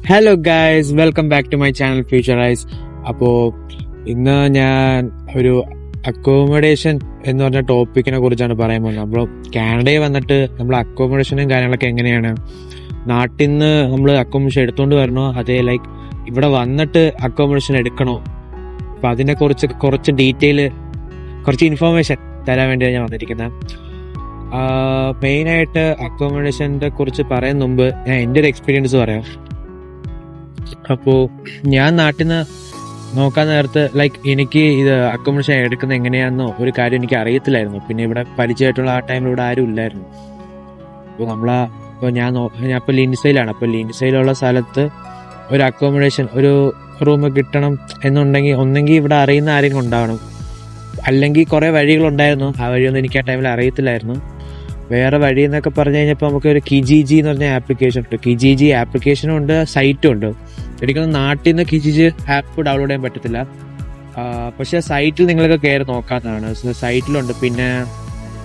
Hello guys, welcome back to my channel Futurise. അപ്പോൾ ഇന്ന് ഞാൻ ഒരു അക്കോമഡേഷൻ എന്ന് പറഞ്ഞ ടോപ്പിക്കിനെ കുറിച്ചാണ് പറയാൻ പോകുന്നത്. നമ്മൾ കാനഡയിൽ വന്നിട്ട് നമ്മൾ അക്കോമഡേഷനും കാര്യങ്ങളൊക്കെ എങ്ങനെയാണ്, നാട്ടിൽ നിന്ന് നമ്മൾ അക്കോമഡേഷൻ എടുത്തുകൊണ്ട് വരണോ, അതേ ലൈക്ക് ഇവിടെ വന്നിട്ട് അക്കോമഡേഷൻ എടുക്കണോ, അപ്പം അതിനെ കുറിച്ച് കുറച്ച് ഡീറ്റെയിൽ, കുറച്ച് ഇൻഫോർമേഷൻ തരാൻ വേണ്ടിയാണ് ഞാൻ വന്നിരിക്കുന്നത്. മെയിനായിട്ട് അക്കോമഡേഷനെ കുറിച്ച് പറയുന്ന മുമ്പ് ഞാൻ എൻ്റെ ഒരു എക്സ്പീരിയൻസ് പറയാം. അപ്പോൾ ഞാൻ നാട്ടിൽ നിന്ന് നോക്കാൻ നേരത്ത് ലൈക്ക് എനിക്ക് ഇത് അക്കോമഡേഷൻ എടുക്കുന്നത് എങ്ങനെയാണെന്നോ ഒരു കാര്യം എനിക്ക് അറിയത്തില്ലായിരുന്നു. പിന്നെ ഇവിടെ പരിചയമായിട്ടുള്ള ആ ടൈമിൽ ഇവിടെ ആരും ഇല്ലായിരുന്നു. അപ്പോൾ ഞാൻ ഇപ്പോൾ ലിൻസയിലാണ്. അപ്പോൾ ലിൻസയിലുള്ള സ്ഥലത്ത് ഒരു അക്കോമഡേഷൻ, ഒരു റൂം കിട്ടണം എന്നുണ്ടെങ്കിൽ ഒന്നെങ്കിൽ ഇവിടെ അറിയുന്ന ആരെങ്കിലും ഉണ്ടാവണം, അല്ലെങ്കിൽ കുറേ വഴികളുണ്ടായിരുന്നു. ആ വഴിയൊന്നും എനിക്ക് ആ ടൈമിൽ അറിയത്തില്ലായിരുന്നു. വേറെ വഴി എന്നൊക്കെ പറഞ്ഞു കഴിഞ്ഞപ്പോൾ നമുക്ക് ഒരു കിജിജി എന്ന് പറഞ്ഞ ആപ്ലിക്കേഷൻ ഉണ്ട്. കിജിജി ആപ്ലിക്കേഷനും ഉണ്ട്, സൈറ്റും ഉണ്ട്. ഒരിക്കലും നാട്ടിൽ നിന്ന് കിജിജി ആപ്പ് ഡൗൺലോഡ് ചെയ്യാൻ പറ്റത്തില്ല, പക്ഷേ സൈറ്റിൽ നിങ്ങൾക്ക് കയറി നോക്കാവുന്നതാണ്. സൈറ്റിലുണ്ട്. പിന്നെ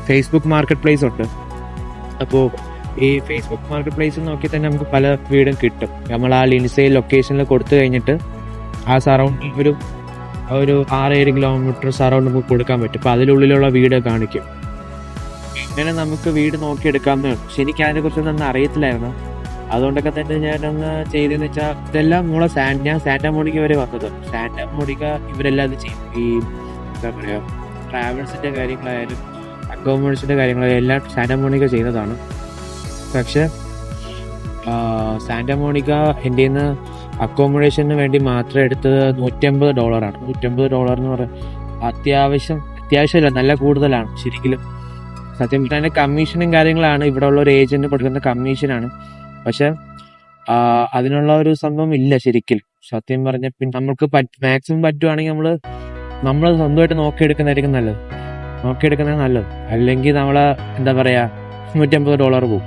ഫേസ്ബുക്ക് മാർക്കറ്റ് പ്ലേസ് ഉണ്ട്. അപ്പോൾ ഈ ഫേസ്ബുക്ക് മാർക്കറ്റ് പ്ലേസിൽ നോക്കി തന്നെ നമുക്ക് പല വീടും കിട്ടും. നമ്മൾ ആ ലിൻസൈൽ ലൊക്കേഷനിൽ കൊടുത്തു കഴിഞ്ഞിട്ട് ആ സറൗണ്ടിൽ ഒരു 6-7 കിലോമീറ്റർ സറൗണ്ട് നമുക്ക് കൊടുക്കാൻ പറ്റും. അപ്പോൾ അതിനുള്ളിലുള്ള വീട് കാണിക്കും. ഇങ്ങനെ നമുക്ക് വീട് നോക്കിയെടുക്കാവുന്നതാണ്. പക്ഷെ എനിക്ക് അതിനെക്കുറിച്ചൊന്നും അറിയത്തില്ലായിരുന്നു. അതുകൊണ്ടൊക്കെ തന്നെ ഞാനൊന്ന് ചെയ്തതെന്ന് വെച്ചാൽ ഇതെല്ലാം ഞാൻ സാന്റാമോണിക്ക വരെ വന്നത്. സാന്റാമോണിക്ക ഇവരെല്ലാം ഇത് ചെയ്യും. ഈ എന്താ പറയുക, ട്രാവൽസിൻ്റെ കാര്യങ്ങളായാലും അക്കോമഡേഷൻ്റെ കാര്യങ്ങളായാലും എല്ലാം സാന്റാമോണിക്ക ചെയ്യുന്നതാണ്. പക്ഷെ സാന്റാമോണിക്ക എൻ്റെ നിന്ന് അക്കോമഡേഷന് വേണ്ടി മാത്രം എടുത്തത് $150. $150 എന്ന് പറയാൻ അത്യാവശ്യമല്ല, നല്ല കൂടുതലാണ് ശരിക്കും. സത്യം പറഞ്ഞാൽ കമ്മീഷനും കാര്യങ്ങളാണ്, ഇവിടെ ഉള്ള ഒരു ഏജന്റ് കൊടുക്കുന്ന കമ്മീഷനാണ്. പക്ഷെ അതിനുള്ള ഒരു സംഭവം ഇല്ല ശരിക്കും. സത്യം പറഞ്ഞ പിന്നെ നമുക്ക് മാക്സിമം പറ്റുവാണെങ്കിൽ നമ്മൾ സ്വന്തമായിട്ട് നോക്കിയെടുക്കുന്നതായിരിക്കും നല്ലത്. അല്ലെങ്കിൽ നമ്മളെ എന്താ പറയാ, $150 പോകും.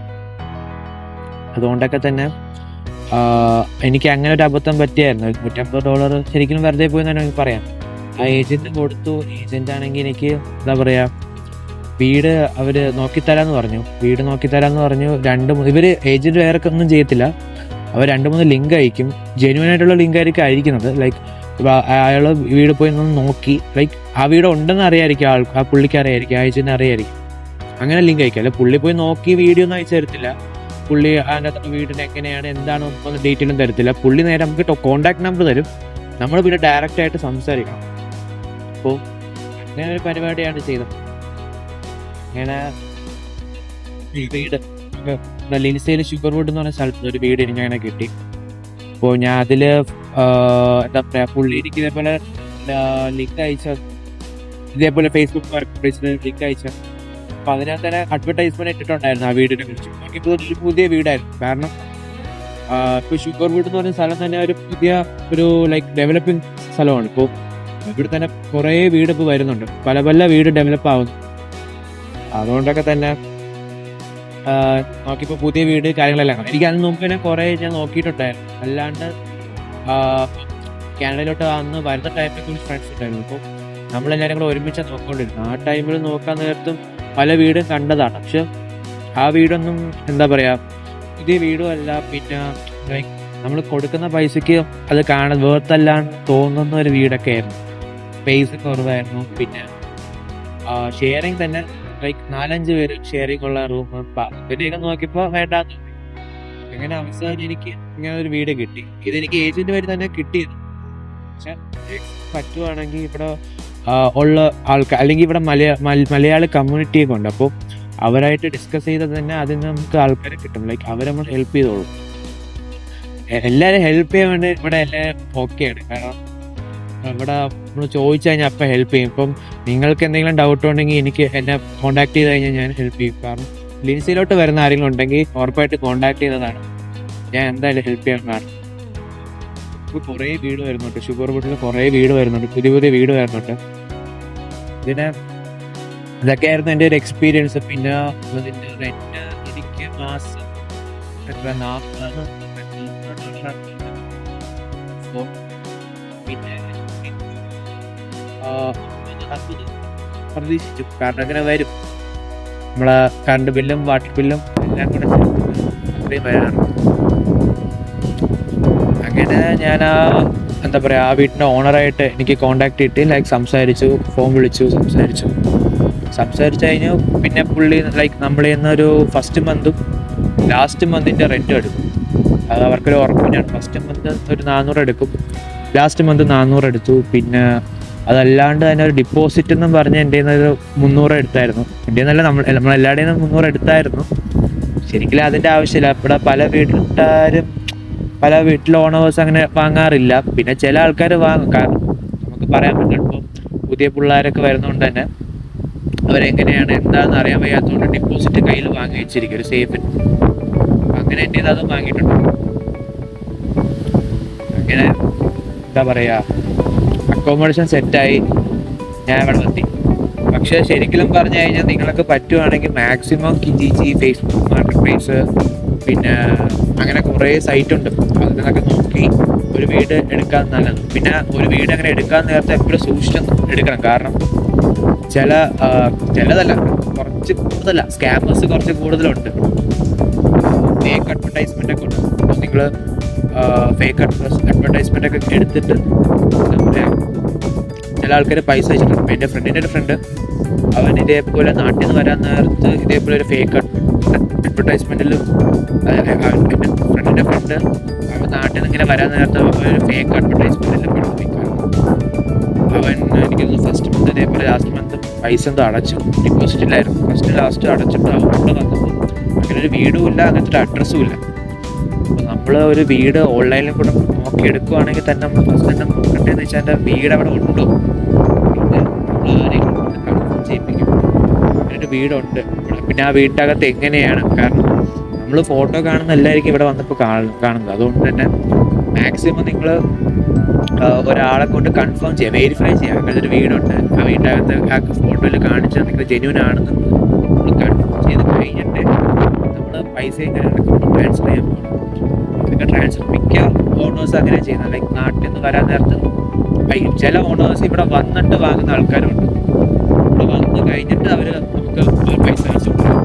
അതുകൊണ്ടൊക്കെ തന്നെ എനിക്ക് അങ്ങനെ ഒരു അബദ്ധം പറ്റിയായിരുന്നു. $150 ശരിക്കും വെറുതെ പോയി തന്നെ എനിക്ക് പറയാം. ആ ഏജന്റ് കൊടുത്തു. ഏജന്റ് ആണെങ്കിൽ എനിക്ക് എന്താ പറയാ, വീട് അവർ നോക്കിത്തരാന്ന് പറഞ്ഞു. ഇവർ ഏജന്റ് വേറെ ഒന്നും ചെയ്യത്തില്ല. അവർ 2-3 ലിങ്ക് അയക്കും. ജെന്യുവൻ ആയിട്ടുള്ള ലിങ്ക് ആയിരിക്കും അയക്കുന്നത്. ലൈക്ക് അയാൾ വീട് പോയി ഒന്ന് നോക്കി, ലൈക്ക് ആ വീട് ഉണ്ടെന്ന് അറിയായിരിക്കും, ആ പുള്ളിക്ക് അറിയായിരിക്കും, ആ ഏജന്റ് അറിയായിരിക്കും. അങ്ങനെ ലിങ്ക് അയക്കും. അല്ല പുള്ളി പോയി നോക്കി വീഡിയോ ഒന്നും അയച്ചു തരത്തില്ല. പുള്ളി അതിനകത്ത് വീടിന് എങ്ങനെയാണ് എന്താണ് ഒന്നും ഡീറ്റെയിലും തരത്തില്ല. പുള്ളി നേരെ നമുക്ക് കോൺടാക്ട് നമ്പർ തരും. നമ്മൾ പിന്നെ ഡയറക്റ്റ് ആയിട്ട് സംസാരിക്കണം. അപ്പോൾ അങ്ങനെ ഒരു പരിപാടിയാണ് ചെയ്തത്. ഇങ്ങനെ വീട് ലിൻസയിൽ ഷുഗർവുഡ് എന്ന് പറഞ്ഞ സ്ഥലത്ത് ഒരു വീട് എനിക്ക് അങ്ങനെ കിട്ടി. അപ്പോൾ ഞാൻ അതിൽ എന്താ പറയുക, പുള്ളി എനിക്ക് ഇതേപോലെ ലിങ്ക് ഇതേപോലെ ഫേസ്ബുക്ക് മാർക്കറ്റ് പ്ലേസിൽ ലിങ്ക് അയച്ച. അപ്പോൾ അതിനകത്ത് തന്നെ അഡ്വർടൈസ്മെന്റ് ഇട്ടിട്ടുണ്ടായിരുന്നു ആ വീടിനെ കുറിച്ച്. ഇപ്പോൾ ഒരു പുതിയ വീടായിരുന്നു. കാരണം ഇപ്പോൾ ഷുഗർവുഡ് എന്ന് പറഞ്ഞ സ്ഥലം തന്നെ ഒരു ലൈക്ക് ഡെവലപ്പിംഗ് സ്ഥലമാണ്. ഇപ്പോൾ ഇവിടെ തന്നെ കുറേ വീട് ഇപ്പോൾ വരുന്നുണ്ട്, പല വീട് ഡെവലപ്പ് ആവുന്നു. അതുകൊണ്ടൊക്കെ തന്നെ നോക്കിയപ്പോൾ പുതിയ വീട് കാര്യങ്ങളെല്ലാം എനിക്ക് അതിന് മുമ്പ് തന്നെ കുറേ ഞാൻ നോക്കിയിട്ടുണ്ടായിരുന്നു. അല്ലാണ്ട് കാനഡയിലോട്ട് അന്ന് വരുന്ന ടൈമിൽ കുറച്ച് ഫ്രണ്ട്സ് ഉണ്ടായിരുന്നു. അപ്പോൾ നമ്മളെല്ലാവരും കൂടെ ഒരുമിച്ച് നോക്കിക്കൊണ്ടിരുന്നു. ആ ടൈമിൽ നോക്കാൻ നേരത്തും പല വീടും കണ്ടതാണ്. പക്ഷെ ആ വീടൊന്നും എന്താ പറയുക, പുതിയ വീടും അല്ല. പിന്നെ നമ്മൾ കൊടുക്കുന്ന പൈസയ്ക്ക് അത് വേർത്തല്ലാണ്ട് തോന്നുന്ന ഒരു വീടൊക്കെ ആയിരുന്നു. സ്പേസ് കുറവായിരുന്നു. പിന്നെ ഷെയറിങ് തന്നെ ലൈക്ക് 4-5 പേര് ഷെയറിങ് ഉള്ള റൂം. ഇതിനെയൊക്കെ നോക്കിയപ്പോൾ വേണ്ടാന്ന്. ഇങ്ങനെ അവസാനം എനിക്ക് ഇങ്ങനെ ഒരു വീട് കിട്ടി. ഇതെനിക്ക് ഏജന്റ് വഴി തന്നെ കിട്ടിയത്. പക്ഷെ പറ്റുവാണെങ്കിൽ ഇവിടെ ഉള്ള ആൾക്കാർ, അല്ലെങ്കിൽ ഇവിടെ മലയാളി കമ്മ്യൂണിറ്റിയൊക്കെ ഉണ്ട്. അപ്പോൾ അവരായിട്ട് ഡിസ്കസ് ചെയ്തത് തന്നെ അതിൽ നിന്ന് നമുക്ക് ആൾക്കാരെ കിട്ടും. ലൈക്ക് അവർ നമ്മൾ ഹെൽപ്പ് ചെയ്തോളും. എല്ലാവരും ഹെൽപ്പ് ചെയ്യാൻ വേണ്ടി ഇവിടെ എല്ലാവരും ഓക്കെയാണ്. കാരണം ഇവിടെ നമ്മൾ ചോദിച്ചു കഴിഞ്ഞാൽ അപ്പം ഹെൽപ്പ് ചെയ്യും. ഇപ്പം നിങ്ങൾക്ക് എന്തെങ്കിലും ഡൗട്ട് ഉണ്ടെങ്കിൽ എനിക്ക് എന്നെ കോൺടാക്ട് ചെയ്ത് കഴിഞ്ഞാൽ ഞാൻ ഹെൽപ്പ് ചെയ്യും. കാരണം ലിൻസിലോട്ട് വരുന്ന ആരെങ്കിലും ഉണ്ടെങ്കിൽ ഉറപ്പായിട്ട് കോൺടാക്ട് ചെയ്തതാണ്, ഞാൻ എന്തായാലും ഹെൽപ്പ് ചെയ്യാൻ കാണും. ഇപ്പോൾ കുറേ വീട് വരുന്നുണ്ട്, ഷുഗർവുഡിൽ കുറേ വീട് വരുന്നുണ്ട്, പുതിയ വീട് വരുന്നുണ്ട്. ഇതൊക്കെയായിരുന്നു എൻ്റെ ഒരു എക്സ്പീരിയൻസ്. പിന്നെ ഇതിൻ്റെ റെന്റ് എനിക്ക് മാസം എത്ര $40 പിന്നെ പ്രതീക്ഷിച്ചു. കാരണം അങ്ങനെ വരും. നമ്മളെ കറണ്ട് ബില്ലും വാട്ടർ ബില്ലും എല്ലാം കൂടെ അത്രയും വരാറുണ്ട്. അങ്ങനെ ഞാൻ എന്താ പറയുക, ആ വീട്ടിൻ്റെ ഓണറായിട്ട് എനിക്ക് കോണ്ടാക്ട് കിട്ടി. ലൈക്ക് സംസാരിച്ചു, ഫോൺ വിളിച്ചു, സംസാരിച്ചു കഴിഞ്ഞു. പിന്നെ പുള്ളി ലൈക്ക് നമ്മൾ ഒരു ഫസ്റ്റ് മന്തും ലാസ്റ്റ് മന്തിൻ്റെ റെൻറ്റും എടുക്കും. അത് അവർക്കൊരു ഉറപ്പിനാണ്. ഫസ്റ്റ് മന്ത് ഒരു 400 എടുക്കും, ലാസ്റ്റ് മന്ത് 400 എടുത്തു. പിന്നെ അതല്ലാണ്ട് തന്നെ ഒരു ഡിപ്പോസിറ്റ് എന്നും പറഞ്ഞ് എൻ്റെ ഒരു 300 എടുത്തായിരുന്നു. എൻ്റെ നിന്നല്ല, നമ്മളെല്ലാവരുടെയും നിന്ന് 300 എടുത്തായിരുന്നു. ശരിക്കും അതിൻ്റെ ആവശ്യമില്ല. ഇവിടെ പല വീട്ടിലെ ഓണേഴ്സ് അങ്ങനെ വാങ്ങാറില്ല. പിന്നെ ചില ആൾക്കാർ വാങ്ങും, കാരണം നമുക്ക് പറയാൻ പറ്റില്ല. ഇപ്പം പുതിയ പിള്ളേരൊക്കെ വരുന്നതുകൊണ്ട് തന്നെ അവരെങ്ങനെയാണ് എന്താണെന്ന് അറിയാൻ വയ്യാത്തതുകൊണ്ട് ഡിപ്പോസിറ്റ് കയ്യിൽ വാങ്ങി വെച്ചിരിക്കും, ഒരു സേഫിന്. അങ്ങനെ എൻ്റെ അതും വാങ്ങിയിട്ടുണ്ട്. അങ്ങനെ എന്താ പറയുക, അക്കോമഡേഷൻ സെറ്റായി ഞാൻ ഇവിടെ എത്തി. പക്ഷേ ശരിക്കും പറഞ്ഞു കഴിഞ്ഞാൽ നിങ്ങൾക്ക് പറ്റുവാണെങ്കിൽ മാക്സിമം കിജിജി, ഫേസ്ബുക്ക് മാർക്കറ്റ് പ്ലേസ്, പിന്നെ അങ്ങനെ കുറേ സൈറ്റ് ഉണ്ട്. അതിൽ നിന്നൊക്കെ നോക്കി ഒരു വീട് എടുക്കാൻ നല്ലത്. പിന്നെ ഒരു വീട് അങ്ങനെ എടുക്കാൻ നേരത്തെ എപ്പോഴും സൂക്ഷിച്ച് എടുക്കണം. കാരണം ചിലതല്ല, കുറച്ച് കൂടുതലല്ല, സ്കാമേഴ്സ് കുറച്ച് കൂടുതലുണ്ട്. ഫേക്ക് അഡ്വർടൈസ്മെൻ്റ് ഒക്കെ ഉണ്ട്. അപ്പോൾ നിങ്ങൾ ഫേക്ക് അഡ്വർടൈസ്മെൻ്റ് ഒക്കെ എടുത്തിട്ട് ചില ആൾക്കാർ പൈസ വെച്ചിട്ടുണ്ട്. എൻ്റെ ഫ്രണ്ടിൻ്റെ ഒരു ഫ്രണ്ട്, അവൻ ഇതേപോലെ നാട്ടിൽ നിന്ന് വരാൻ നേരത്ത് ഇതേപോലെ ഒരു ഫേക്ക് അഡ്വർടൈസ്മെൻറ്റിൽ, എൻ്റെ ഫ്രണ്ടിൻ്റെ ഫ്രണ്ട് അവൻ നാട്ടിൽ നിന്ന് ഇങ്ങനെ വരാൻ നേരത്ത് ഒരു ഫേക്ക് അഡ്വർടൈസ്മെൻറ്റിൽ അവൻ എനിക്കൊന്ന് ഫസ്റ്റ് മന്ത് ഇതേപോലെ ലാസ്റ്റ് മന്ത് പൈസ എന്തോ അടച്ചു, ഡിപ്പോസിറ്റിലായിരുന്നു. ഫസ്റ്റ് ലാസ്റ്റ് അടച്ചിട്ട് അവിടെ വന്നപ്പോൾ അങ്ങനെ ഒരു വീടും ഇല്ല, അങ്ങനത്തെ ഒരു അഡ്രസ്സും ഇല്ല. അപ്പോൾ നമ്മൾ ഒരു വീട് ഓൺലൈനിൽ കൂടെ നോക്കി എടുക്കുകയാണെങ്കിൽ തന്നെ നമ്മൾ ഫസ്റ്റ് തന്നെ നോക്കേണ്ടതെന്ന് വെച്ചാൽ എൻ്റെ വീട് അവിടെ ഉണ്ടോ, പിന്നെ നമ്മൾ ആരെങ്കിലും കൺഫേം ചെയ്യിപ്പിക്കും ഒരു വീടുണ്ട്. പിന്നെ ആ വീട്ടിനകത്ത് എങ്ങനെയാണ്, കാരണം നമ്മൾ ഫോട്ടോ കാണുന്ന എല്ലാവർക്കും ഇവിടെ വന്നപ്പോൾ കാണുന്നത്. അതുകൊണ്ട് തന്നെ മാക്സിമം നിങ്ങൾ ഒരാളെ കൊണ്ട് കൺഫേം ചെയ്യുക, വെരിഫൈ ചെയ്യുക. അങ്ങനെ ഒരു വീടുണ്ട്, ആ വീട്ടിനകത്ത് ആ ഫോട്ടോയിൽ കാണിച്ചാൽ നിങ്ങൾ ജെന്യൂൻ ആണെന്ന് നമ്മൾ കൺഫേം ചെയ്ത് കഴിഞ്ഞിട്ട് നമ്മൾ പൈസ ഇങ്ങനെ ട്രാൻസ്ഫർ ചെയ്യാൻ പോകണം. അതൊക്കെ ട്രാൻസ്ഫർ മിക്ക ഓണേഴ്സ് അങ്ങനെ ചെയ്യുന്നത്. ലൈക്ക് നാട്ടിൽ നിന്ന് വരാൻ നേരത്ത് ചില ഓണേഴ്സ് ഇവിടെ വന്നിട്ട് വാങ്ങുന്ന ആൾക്കാരുണ്ട്. ഇവിടെ വന്ന് കഴിഞ്ഞിട്ട് അവർ നമുക്ക് പൈസ അയച്ചു കൊടുക്കും.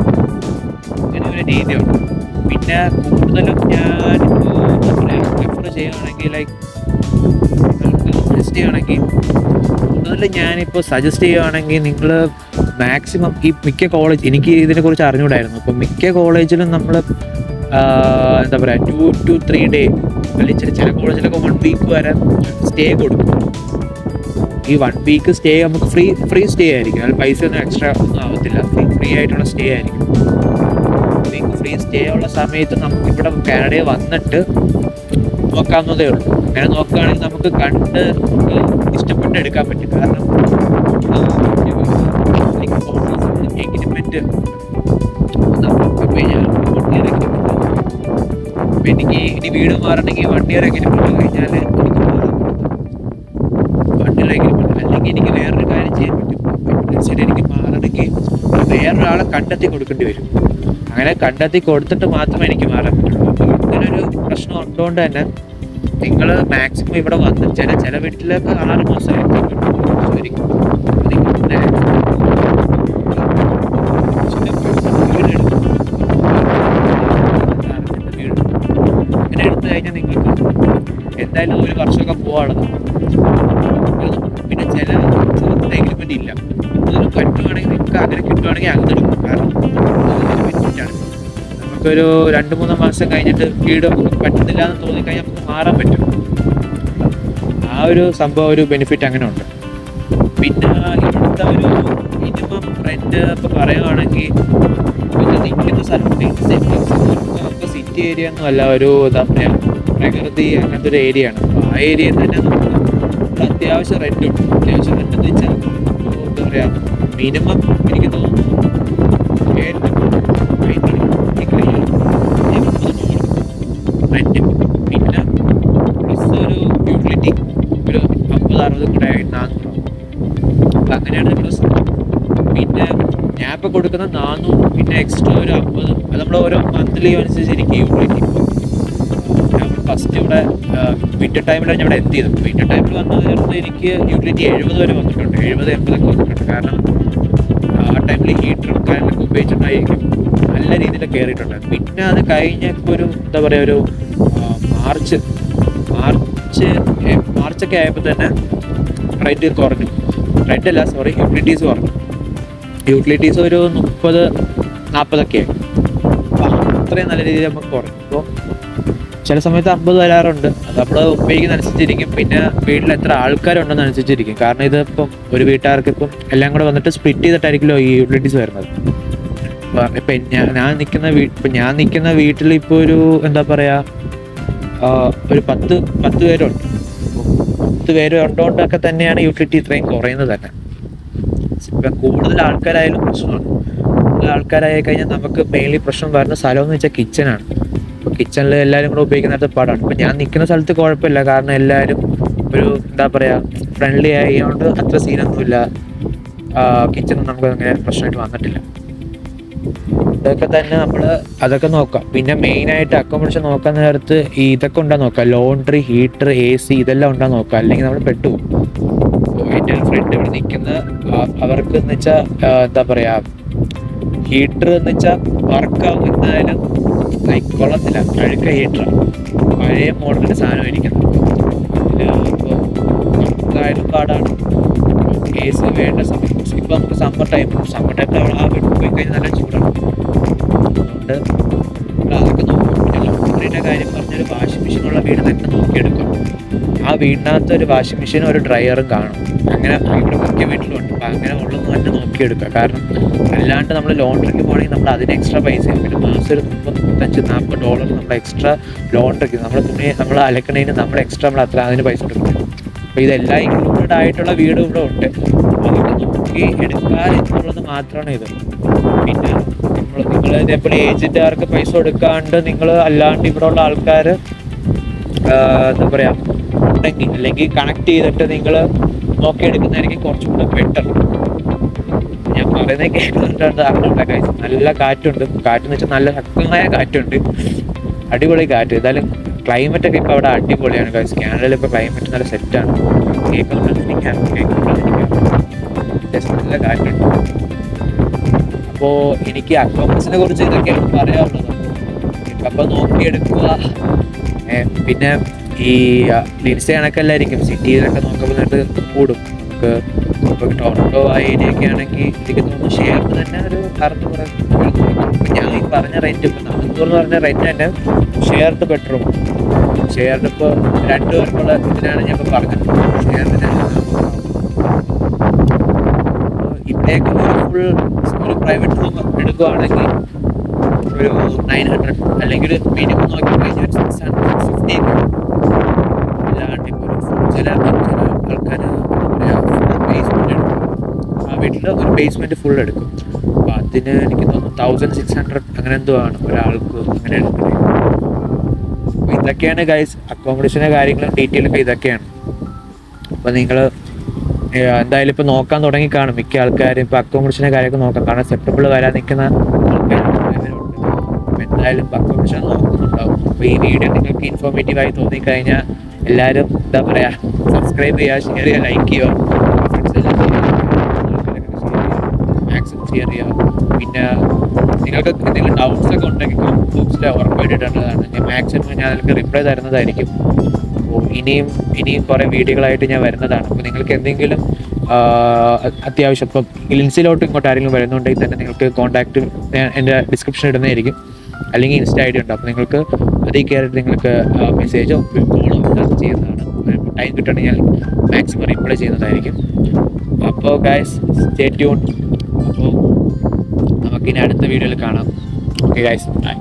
അങ്ങനെ ഒരു രീതിയുണ്ട്. പിന്നെ കൂടുതലും ഞാൻ പ്രിഫർ ചെയ്യുകയാണെങ്കിൽ, ലൈക്ക് സജസ്റ്റ് ചെയ്യുകയാണെങ്കിൽ, കൂടുതലും ഞാനിപ്പോൾ സജസ്റ്റ് ചെയ്യുകയാണെങ്കിൽ നിങ്ങൾ മാക്സിമം ഈ മിക്ക കോളേജ്, എനിക്ക് ഇതിനെക്കുറിച്ച് അറിഞ്ഞുകൂടായിരുന്നു. അപ്പോൾ മിക്ക കോളേജിലും നമ്മൾ എന്താ പറയുക 2 to 3 ഡേ, അല്ലെങ്കിൽ ചില കോളേജിലൊക്കെ 1 വീക്ക് വരെ സ്റ്റേ കൊടുക്കും. ഈ 1 വീക്ക് സ്റ്റേ നമുക്ക് ഫ്രീ സ്റ്റേ ആയിരിക്കും. അതിൽ പൈസ ഒന്നും എക്സ്ട്രാ ഒന്നും ആവത്തില്ല, ഫ്രീ ആയിട്ടുള്ള സ്റ്റേ ആയിരിക്കും. ഫ്രീ സ്റ്റേ ഉള്ള സമയത്ത് നമുക്കിവിടെ കാനഡയിൽ വന്നിട്ട് നോക്കാവുന്നതേ ഉള്ളൂ. അങ്ങനെ നോക്കുകയാണെങ്കിൽ നമുക്ക് കണ്ട് ഇഷ്ടപ്പെട്ട് എടുക്കാൻ പറ്റും. കാരണം എഗ്രിമെൻറ്റ് എനിക്ക് ഇനി വീട് മാറണമെങ്കിൽ 1 ഇയർ എഗ്രിമെൻറ്റ് കഴിഞ്ഞാൽ എനിക്ക് മാറാൻ പറ്റും. 1 ഇയർ എഗ്രിമെൻറ്റ് അല്ലെങ്കിൽ എനിക്ക് വേറൊരു കാര്യം ചെയ്യാൻ പറ്റും. ശരി, എനിക്ക് മാറണമെങ്കിൽ വേറൊരാളെ കണ്ടെത്തി കൊടുക്കേണ്ടി വരും. അങ്ങനെ കണ്ടെത്തി കൊടുത്തിട്ട് മാത്രമേ എനിക്ക് മാറാൻ പറ്റുള്ളൂ. അപ്പോൾ അങ്ങനൊരു പ്രശ്നം ഉള്ളതുകൊണ്ട് തന്നെ നിങ്ങൾ മാക്സിമം ഇവിടെ വന്ന് ചില വീട്ടിലൊക്കെ 6 മാസമായിരിക്കും ശരിക്കും. അങ്ങനെ എടുത്തു കഴിഞ്ഞാൽ നിങ്ങൾക്ക് എന്തായാലും 1 വർഷമൊക്കെ പോകാനുള്ളതാണ്. പിന്നെ ചില എഗ്രിമെൻ്റ് ഇല്ല. അതിന് പറ്റുവാണെങ്കിൽ നിങ്ങൾക്ക് അങ്ങനെ കിട്ടുവാണെങ്കിൽ അങ്ങനെ എടുക്കും. കാരണം ബെനിഫിറ്റാണ്. നമുക്കൊരു 2-3 മാസം കഴിഞ്ഞിട്ട് വീട് നമുക്ക് പറ്റുന്നില്ല എന്ന് തോന്നിക്കഴിഞ്ഞാൽ നമുക്ക് മാറാൻ പറ്റും. ആ ഒരു സംഭവം, ഒരു ബെനിഫിറ്റ് അങ്ങനെ ഉണ്ട്. പിന്നെ ഇവിടുത്തെ ഒരു മിനിമം റെൻറ്റ് ഇപ്പോൾ പറയുകയാണെങ്കിൽ നിൽക്കുന്ന സ്ഥലത്ത് ഇപ്പോൾ സിറ്റി ഏരിയ ഒന്നും അല്ല, ഒരു എന്താ പറയുക പ്രകൃതി അങ്ങനത്തെ ഒരു ഏരിയ ആണ്. അപ്പോൾ ആ ഏരിയയിൽ തന്നെ നമുക്ക് അത്യാവശ്യം റെൻറ്റ് ഉണ്ട്. അത്യാവശ്യം റെൻറ്റ് എന്ന് വെച്ചാൽ എന്താ പറയുക, മിനിമം എനിക്ക് തോന്നുന്നു 7 റെൻറ്റ്. പിന്നെ പ്ലസ് ഒരു യൂട്ടിലിറ്റി ഒരു 50-60 കൂടെ 400. അപ്പം അങ്ങനെയാണ് നമ്മുടെ സ്ഥലം. പിന്നെ ഞാൻ ഇപ്പോൾ കൊടുക്കുന്ന 400, പിന്നെ എക്സ്ട്രാ ഒരു 50. അത് നമ്മൾ ഓരോ മന്ത്ലി അനുസരിച്ച് എനിക്ക് യൂട്ടിലിറ്റി. ഞാൻ ഫസ്റ്റ് ഇവിടെ വിൻ്റർ ടൈമിലാണ് ഞാൻ ഇവിടെ എത്തിയത്. വിൻ്റർ ടൈമിൽ വന്നത് എനിക്ക് യൂട്ടിലിറ്റി 70 വരെ വന്നിട്ടുണ്ട്, 70-80 വന്നിട്ടുണ്ട്. കാരണം ആ ടൈമിൽ ഹീറ്ററും കാര്യങ്ങളൊക്കെ ഉപയോഗിച്ചിട്ടായിരിക്കും നല്ല രീതിയിൽ കയറിയിട്ടുണ്ട്. പിന്നെ അത് കഴിഞ്ഞപ്പോൾ ഒരു എന്താ പറയുക, ഒരു മാർച്ച് മാർച്ചൊക്കെ ആയപ്പോൾ തന്നെ റേറ്റ് കുറഞ്ഞു. റേറ്റ് അല്ല, സോറി, യൂട്ടിലിറ്റീസ് കുറഞ്ഞു. യൂട്ടിലിറ്റീസ് ഒരു 30-40 ആയി. അപ്പോൾ അത്രയും നല്ല രീതിയിൽ നമുക്ക് കുറഞ്ഞു. അപ്പോൾ ചില സമയത്ത് 50 വരാറുണ്ട്. അത് നമ്മൾ ഉപയോഗിക്കുന്ന അനുസരിച്ചിരിക്കും. പിന്നെ വീട്ടിൽ എത്ര ആൾക്കാരുണ്ടെന്ന് അനുസരിച്ചിരിക്കും. കാരണം ഇതിപ്പം ഒരു വീട്ടുകാർക്ക് ഇപ്പം എല്ലാം കൂടെ വന്നിട്ട് സ്പ്ലിറ്റ് ചെയ്തിട്ടായിരിക്കുമല്ലോ ഈ യൂട്ടിലിറ്റീസ് വരുന്നത്. ഇപ്പം ഞാൻ നിൽക്കുന്ന വീട്ടിൽ ഇപ്പോൾ ഒരു എന്താ പറയുക, ഒരു 10 പേരുണ്ട്. 10 പേര് ഉണ്ടോണ്ടൊക്കെ തന്നെയാണ് യൂട്ടിലിറ്റി ഇത്രയും കുറയുന്നത് തന്നെ. ഇപ്പം കൂടുതൽ ആൾക്കാരായാലും പ്രശ്നമാണ്. കൂടുതൽ ആൾക്കാരായി കഴിഞ്ഞാൽ നമുക്ക് മെയിൻലി പ്രശ്നം വരുന്ന സ്ഥലം എന്ന് വെച്ചാൽ കിച്ചനാണ്. അപ്പോൾ കിച്ചണിൽ എല്ലാവരും കൂടെ ഉപയോഗിക്കുന്നത് പാടാണ്. ഇപ്പം ഞാൻ നിൽക്കുന്ന സ്ഥലത്ത് കുഴപ്പമില്ല, കാരണം എല്ലാവരും ഒരു എന്താ പറയുക ഫ്രണ്ട്ലി ആയതുകൊണ്ട് അത്ര സീനൊന്നുമില്ല. കിച്ചണിൽ നമുക്ക് അങ്ങനെ പ്രശ്നമായിട്ട് വന്നിട്ടില്ല. ഇതൊക്കെ തന്നെ നമ്മൾ അതൊക്കെ നോക്കാം. പിന്നെ മെയിനായിട്ട് അക്കോമഡേഷൻ നോക്കാൻ നേരത്ത് ഇതൊക്കെ ഉണ്ടാ നോക്കാം, ലോണ്ട്രി, ഹീറ്റർ, AC ഇതെല്ലാം ഉണ്ടാ നോക്കാം, അല്ലെങ്കിൽ നമ്മൾ പെട്ടുപോകും. എൻ്റെ ഒരു ഫ്രണ്ട് ഇവിടെ നിൽക്കുന്ന അവർക്ക് എന്ന് വെച്ചാൽ എന്താ പറയുക, ഹീറ്റർ എന്ന് വെച്ചാൽ വർക്കാവും, എന്തായാലും ലൈക്ക് കൊള്ളത്തില്ല, അഴുക്ക ഹീറ്ററാണ്, പഴയ മോഡലിൻ്റെ സാധനം ഇരിക്കുന്നത്. ഇപ്പോൾ നമുക്കായാലും പാടാണ്. AC വേണ്ട സമയം ഇപ്പോൾ നമുക്ക് സമ്മർ ടൈമിൽ ആ വീട്ടിൽ പോയി കഴിഞ്ഞാൽ നല്ല ചൂടാണ്. അതുകൊണ്ട് അതൊക്കെ നോക്കും. പിന്നെ ലോണ്ടറിയുടെ കാര്യം പറഞ്ഞൊരു വാഷിംഗ് മെഷീനുള്ള വീട് തന്നെ നോക്കിയെടുക്കാം. ആ വീടിനകത്ത് ഒരു വാഷിംഗ് മെഷീനും ഒരു ഡ്രയറും കാണും. അങ്ങനെ ഇവിടെ മിക്ക വീട്ടിലുണ്ട്. അപ്പം അങ്ങനെ ഉള്ളതെന്ന് തന്നെ നോക്കിയെടുക്കുക. കാരണം അല്ലാണ്ട് നമ്മൾ ലോണ്ടറിക്ക് പോകണമെങ്കിൽ നമ്മൾ അതിന് എക്സ്ട്രാ പൈസയും, പിന്നെ മാസം ഒരു $35-40 നമ്മൾ എക്സ്ട്രാ ലോണ്ടറിക്ക് നമ്മൾ അലക്കണേന് നമ്മൾ എക്സ്ട്രാ അതിന് പൈസ കൊടുക്കണം. അപ്പോൾ ഇതെല്ലാം ഇൻക്ലൂഡഡ് ആയിട്ടുള്ള വീട് ഇവിടെ ഉണ്ട്. അതൊക്കെ നോക്കി എടുക്കുക എന്നുള്ളത് മാത്രമാണ് ഇത്. പിന്നെ നിങ്ങൾ ഇതേപോലെ ഏജന്റുകാർക്ക് പൈസ കൊടുക്കാണ്ട് നിങ്ങൾ അല്ലാണ്ട് ഇവിടെ ഉള്ള ആൾക്കാർ എന്താ പറയുക ഉണ്ടെങ്കിൽ, അല്ലെങ്കിൽ കണക്ട് ചെയ്തിട്ട് നിങ്ങൾ നോക്കിയെടുക്കുന്നതായിരിക്കും കുറച്ചും കൂടെ ബെറ്റർ. ഞാൻ പറയുന്നത് കേൾക്കുന്നുണ്ട്. അങ്ങോട്ടൊക്കെ നല്ല കാറ്റുണ്ട്. കാറ്റെന്ന് വെച്ചാൽ നല്ല ശക്തമായ കാറ്റുണ്ട്, അടിപൊളി കാറ്റ്. ഏതായാലും ക്ലൈമറ്റൊക്കെ ഇപ്പോൾ അവിടെ അടിപൊളിയാണ് ഗൈസ്. കാനഡയിൽ ഇപ്പോൾ ക്ലൈമറ്റ് നല്ല സെറ്റാണ്. കേൾക്കുന്നുണ്ടെങ്കിൽ നല്ല കാറ്റുണ്ട്. അപ്പോൾ എനിക്ക് അക്കോമഡേഷനെ കുറിച്ച് ഇതൊക്കെയാണ് പറയാനുള്ളത്. അപ്പോൾ നോക്കിയെടുക്കുക. പിന്നെ ഈ ലിൻസി കണക്കല്ലായിരിക്കും, സിറ്റിയിലൊക്കെ നോക്കുമ്പോഴായിട്ട് കൂടും. നമുക്ക് ഇപ്പോൾ ടൊറൻറ്റോ ആ ഏരിയയൊക്കെ ആണെങ്കിൽ എനിക്ക് തോന്നുന്നു ഷെയറിന് തന്നെ ഒരു 600. ഞാൻ ഈ പറഞ്ഞ റെൻറ്റ് ഇപ്പോൾ 400 പറഞ്ഞ റെൻറ്റ് തന്നെ ഷെയർഡ് ബെഡ്റൂം. ഷെയർഡ് ഇപ്പോൾ 2 പേർക്കുള്ള ഇതിനാണ് ഞാൻ ഇപ്പോൾ പറഞ്ഞത്. ഷെയറിന് ഇവിടെയൊക്കെ ഒരു പ്രൈവറ്റ് റൂം എടുക്കുകയാണെങ്കിൽ ഒരു 900, അല്ലെങ്കിൽ മിനിമം നോക്കി കഴിഞ്ഞാൽ 650. അല്ലാണ്ട് ഇപ്പോൾ ചില ആൾക്കാർ ബേസ്മെൻറ്റ് എടുക്കും. ആ വീട്ടിൽ ഒരു ബേസ്മെൻറ്റ് ഫുൾ എടുക്കും. അപ്പോൾ അതിന് എനിക്ക് തോന്നുന്നു 1600 അങ്ങനെ എന്തോ ആണ് ഒരാൾക്ക് അങ്ങനെ എടുക്കുന്നത്. അപ്പോൾ ഇതൊക്കെയാണ് ഗൈസ് അക്കോമഡേഷൻ്റെ കാര്യങ്ങളും ഡീറ്റെയിലൊക്കെ ഇതൊക്കെയാണ്. അപ്പോൾ നിങ്ങൾ എന്തായാലും ഇപ്പോൾ നോക്കാൻ തുടങ്ങി കാണും മിക്ക ആൾക്കാരും. ഇപ്പോൾ അക്കോമഡേഷൻ്റെ കാര്യമൊക്കെ നോക്കാം, കാരണം സെപ്റ്റംബറിൽ വരാൻ നിൽക്കുന്ന ആൾക്കാരുണ്ട്. അപ്പോൾ എന്തായാലും അക്കോമഡേഷൻ നോക്കുന്നുണ്ടാവും. അപ്പോൾ ഈ വീഡിയോ നിങ്ങൾക്ക് ഇൻഫോർമേറ്റീവായി തോന്നിക്കഴിഞ്ഞാൽ എല്ലാവരും എന്താ പറയുക സബ്സ്ക്രൈബ് ചെയ്യുക, ഷെയർ ചെയ്യുക, ലൈക്ക് ചെയ്യുക, മാക്സിമം ഷെയർ ചെയ്യുക. പിന്നെ നിങ്ങൾക്ക് എന്തെങ്കിലും ഡൗട്ട്സൊക്കെ ഉണ്ടെങ്കിൽ കമൻറ്റ് ബോക്സിൽ ഉറപ്പായിട്ടിടേണ്ടതാണ്. ഞാൻ മാക്സിമം അതിലേക്ക് റിപ്ലൈ തരുന്നതായിരിക്കും. അപ്പോൾ ഇനിയും കുറേ വീഡിയോകളായിട്ട് ഞാൻ വരുന്നതാണ്. അപ്പോൾ നിങ്ങൾക്ക് എന്തെങ്കിലും അത്യാവശ്യം ഇപ്പം ലിൻസിലോട്ട് ഇങ്ങോട്ട് ആരെങ്കിലും വരുന്നുണ്ടെങ്കിൽ തന്നെ നിങ്ങൾക്ക് കോൺടാക്റ്റ് എൻ്റെ ഡിസ്ക്രിപ്ഷൻ ഇടുന്നതായിരിക്കും, അല്ലെങ്കിൽ ഇൻസ്റ്റ ID ഉണ്ട്. അപ്പോൾ നിങ്ങൾക്ക് അതിൽ കയറിയിട്ട് നിങ്ങൾക്ക് മെസ്സേജോ കോളോ ചെയ്യുന്നതാണ്. ടൈം കിട്ടുകയാണെങ്കിൽ ഞാൻ മാക്സിമം റിപ്ലൈ ചെയ്യുന്നതായിരിക്കും. അപ്പോൾ ഗൈസ് സ്റ്റേ ട്യൂൺ. അപ്പോൾ നമുക്കിനി അടുത്ത വീഡിയോയിൽ കാണാം. Okay guys, by.